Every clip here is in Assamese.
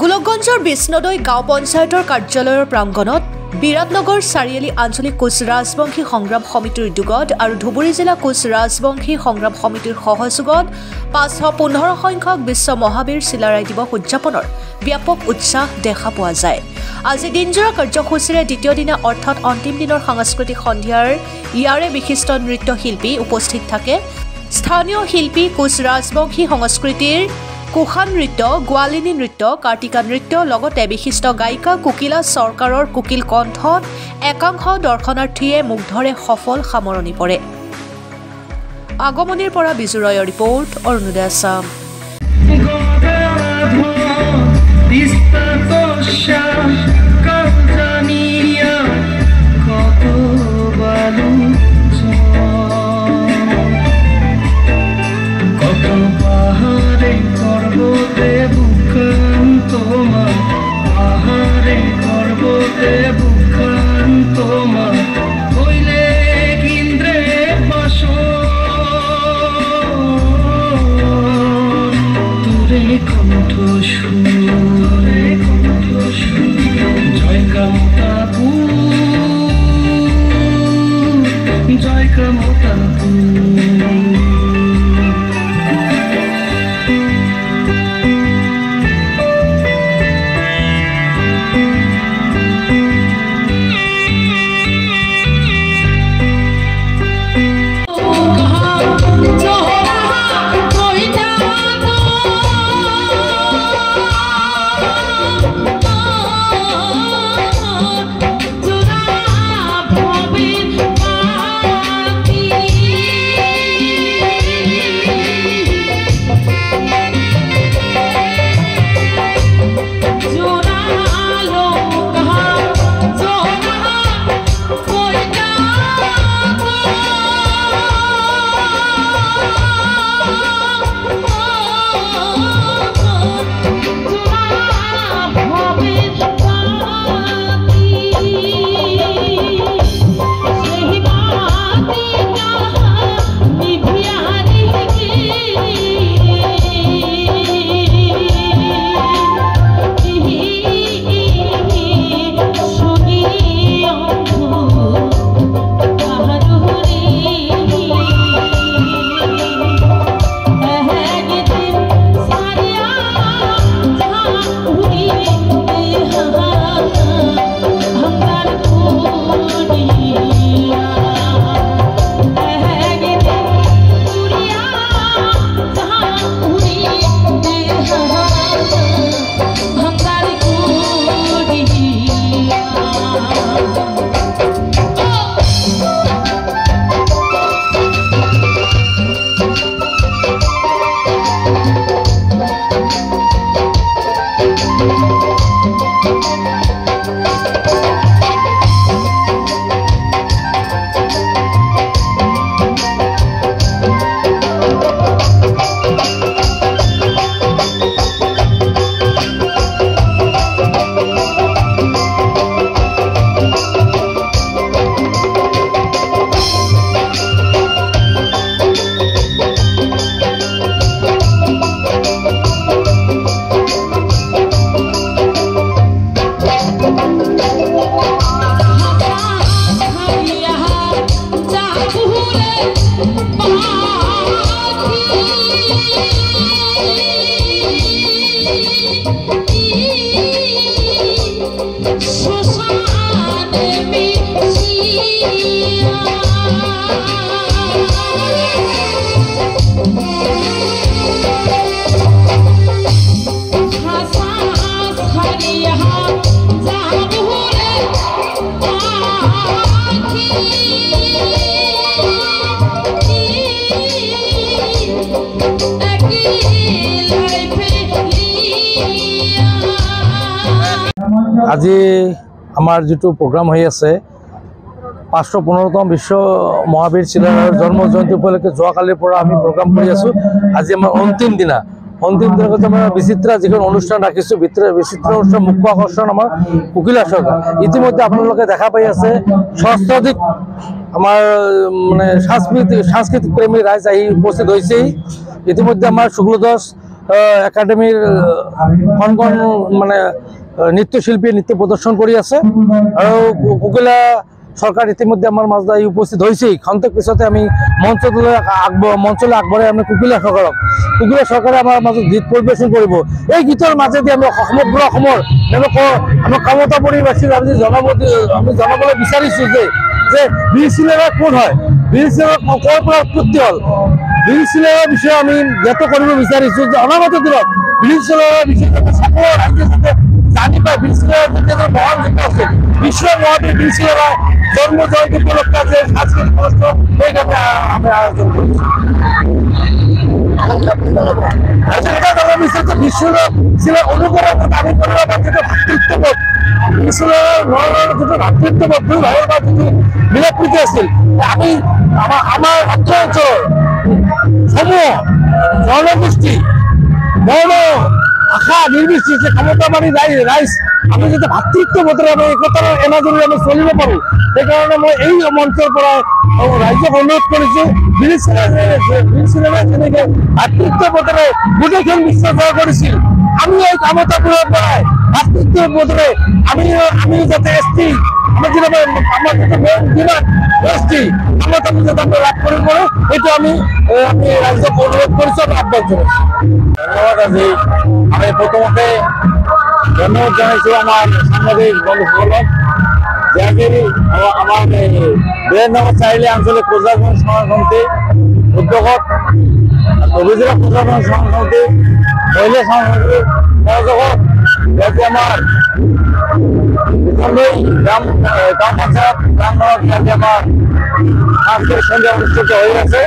গোলকগঞ্জৰ বিষ্ণুদৈ গাঁও পঞ্চায়তৰ কাৰ্যালয়ৰ প্ৰাংগণত বিৰাটনগৰ চাৰিআলি আঞ্চলিক কোচ ৰাজবংশী সংগ্ৰাম সমিতিৰ উদ্যোগত আৰু ধুবুৰী জিলা কোচ ৰাজবংশী সংগ্ৰাম সমিতিৰ সহযোগত 515 সংখ্যক বিশ্ব মহাবীৰ চিলাৰায় দিৱস উদযাপনৰ ব্যাপক উৎসাহ দেখা পোৱা যায়। আজি দিনজোৰা কাৰ্যসূচীৰে দ্বিতীয় দিনা অৰ্থাৎ অন্তিম দিনৰ সাংস্কৃতিক সন্ধিয়াৰ ইয়াৰে বিশিষ্ট নৃত্যশিল্পী উপস্থিত থাকে। স্থানীয় শিল্পী কোচ ৰাজবংশী সংস্কৃতিৰ কুখান নৃত্য, গোৱালিনী নৃত্য, কাৰ্তিকা নৃত্য লগতে বিশিষ্ট গায়িকা কোকিলা চৰকাৰৰ কোকিল কণ্ঠত একাংশ দৰ্শনাৰ্থীয়ে মুগ্ধৰে সফল সামৰণি পৰে। আগমনিৰ পৰা বিজু ৰয়ৰ ৰিপৰ্ট, অৰুণোদয় আছাম। আজি আমাৰ যেটো প্ৰগ্ৰাম হৈ আছে 515তম বিশ্ব মহাবীৰ চিলাৰায়ৰ জন্ম জয়ন্তী উপলক্ষে যোৱাকালিৰ পৰা আমি প্ৰগ্ৰাম কৰি আছো। আজি আমাৰ অন্তিম দিনা আমাৰ বিচিত্ৰা যিখন অনুষ্ঠান ৰাখিছো, বিচিত্ৰা অনুষ্ঠান মুখ্য আকৰ্ষণ আমাৰ কোকিলা চৰকাৰ। ইতিমধ্যে আপোনালোকে দেখা পাই আছে সহস্ৰাধিক আমাৰ মানে সাংস্কৃতিক প্ৰেমী ৰাইজ আহি উপস্থিত হৈছেই। ইতিমধ্যে আমাৰ শুক্লদাস একাডেমিৰ কণ মানে নৃত্যশিল্পীয়ে নৃত্য প্ৰদৰ্শন কৰি আছে আৰু কোকিলা সরকার ইতিমধ্যে আমার মাজত উপস্থিত হয়েছে। ক্ষণিক পিছতে আমি মঞ্চলৈ আগবঢ়াই আমি কোকিলা সরকারে আমার মাজত গীত পরিবেশন করব। এই গীতের মাজেদি আমি সমগ্র অসমৰ আমি কামতাপুৰীবাসীক আমি জনাবলৈ বিচাৰিছো যে বীৰ চিলেৰা কোন হয়, বীৰ চিলেৰা ক'ৰ পৰা উৎপত্তি হ'ল, বীৰ চিলেৰাৰ বিষয়ে আমি জ্ঞাত কৰিব বিচাৰিছো যে অনাগত দিনত বীৰ চিলেৰাৰ বিষয়ে সকলো ৰাইজে যাতে জানি পায়। বীৰ চিলেৰাৰ যেতিয়া মহান যুদ্ধ আছিল, বিশ্ব মহাবীৰ বীৰ চিলেৰাৰ জন্ম জয়ন্তী উপলক্ষে যে সাংস্কৃতিক অনুষ্ঠান সেইভাবে আমি আয়োজন করেছি। বিশ্ব চিলের অনুকরণ দাবি করার যেটা ভাতৃত্ববোধ, বিশ্বের যেটা ভাতৃত্ববোধ দুই ভাইয়ের বা যদি মিলাপ্রীতি আছিল, আমি আমার অর্থ অঞ্চল সমূহ জনগোষ্ঠী বড় আশা নির্বিশেষে ক্ষমতাবাদী রাইজ আমি যাতে ভাতৃত্ববোধেৰে আমি একতাৰ এনাজৰি আমি চলিব পাৰোঁ, সেইকাৰণে মই এই মঞ্চৰ পৰা ৰাইজক অনুৰোধ কৰিছোঁ বীৰ চিলেৰাই যেনেকৈ ভাতৃত্ববোধেৰে গোটেইখন বিশ্ব জয় কৰিছিল, আমি এই কামতাপুৰৰ পৰাই ভাতৃত্ববোধেৰে আমি যাতে এছটি আমাৰ যিটো মেইন ডিমাণ্ড এছটি ক্ষমতাটো যাতে আমি লাভ কৰিব পাৰোঁ, সেইটো আমি ৰাইজক অনুৰোধ কৰিছোঁ, আমি আহ্বান জনাইছোঁ। ধন্যবাদ। আজি আমি প্ৰথমতে ধন্যবাদ জানাইছো আমাৰ সাংবাদিক বন্ধুসকলক যে আজি আমাৰ বিৰাটনগৰ চাৰিআলি আঞ্চলিক প্ৰজাজন সমাজ সমিতি উদ্যোগত অভিযোগ প্ৰজাজন সমাজ সমিতি মহিলা সমাজ সমিতিৰ সহযোগত ইয়াতে আমাৰ গ্ৰাম পঞ্চায়েত প্ৰাঙ্গণত ইয়াতে আমাৰ সাংস্কৃতিক সন্ধ্যা অনুষ্ঠিত হৈ আছে।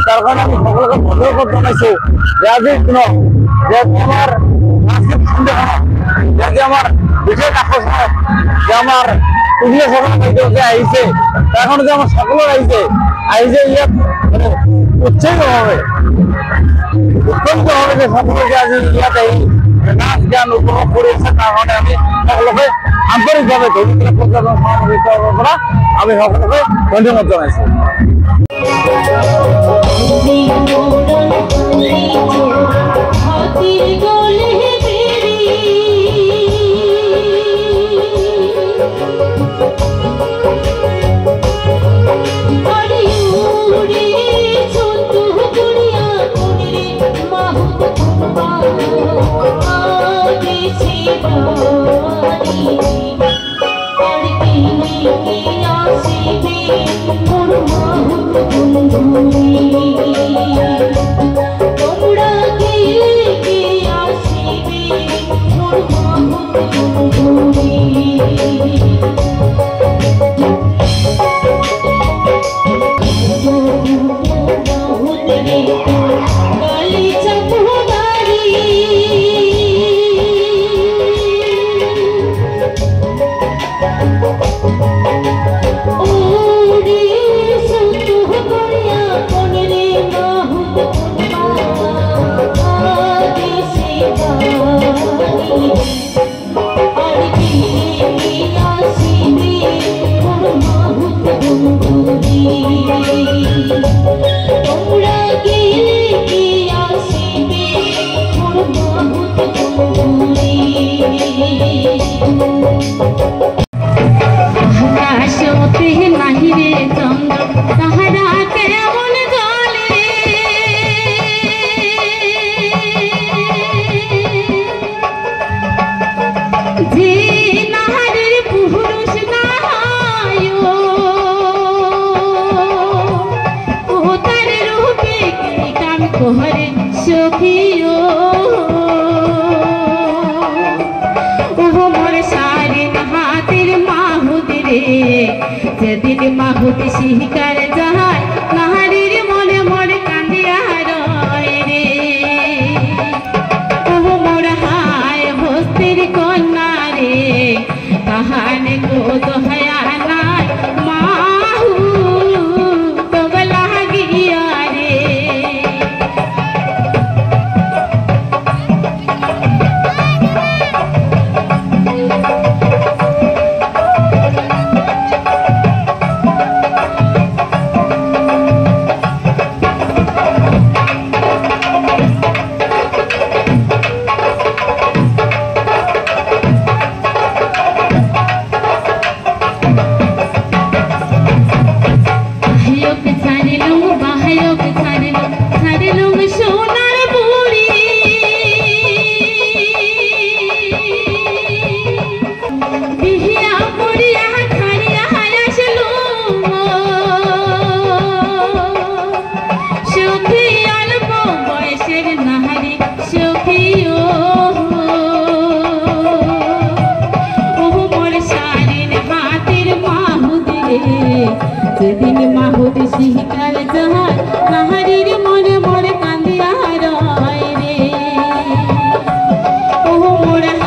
তাৰ কাৰণে আমি সকলোকে ধন্যবাদ জানাইছো যে আজিৰ দিনত যে আমাৰ আমার বিশেষ আকর্ষণ যে আমার কোকিলা সরকার আহিছে, এখন যে আমার সকলের আহিছে ইয়াত মানে উৎসাহিত হবে যে সকলকে আজি ইয়াত আহি নাচ গান উপভোগ কৰি আছে। তাৰ কাৰণে আমি সকলোকে আন্তৰিকভাৱে ধন্যবাদ প্ৰজ্ঞাপন সমাবেশৰ পৰা আমি সকলোকে ধন্যবাদ জনাইছো। মাহুতি শিকার যাহাই নাহারির মনে মনে কান্দিয়া রয় রে, ও মোর হায় বস্তির কন্যা রে, কাহানে গো দোহায়া নাই মাহু তোগলা গিয়া রে। মোর